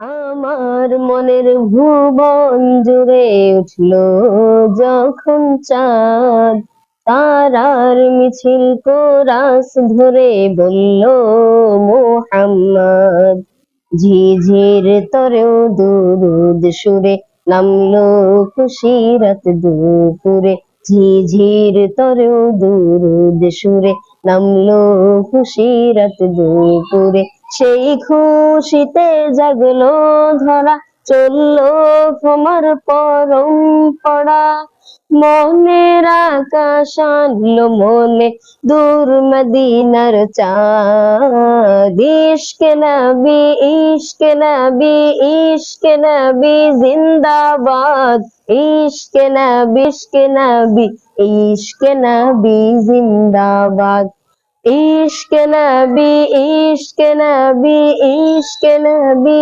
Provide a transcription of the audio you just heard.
আমার মনের ভুবন জুড়ে উঠলো যখন চাঁদ, তারার মিছিল কোরাস ধরে বলল মুহাম্মদ। ঝিঝির তরেও দুরুদ সুরে নামলো খুশিরাত দুপুরে, ঝিঝির তরেও দুরুদ সুরে নামলো খুশিরাত দুপুরে। সেই খুশিতে জাগলো ধরা, চললো তোমার পরম্পরা। মনের আকাশ আনলো মনে দূর মদিনার চাঁদ। ইশকে নবী, ইশকে নবী, ইশকে নবী জিন্দাবাদ। ইশকে নবী, ইশকে নবী, ইশকে নবী জিন্দাবাদ। ইশকে নবী, ইশকে নবী, ইশকে নবী।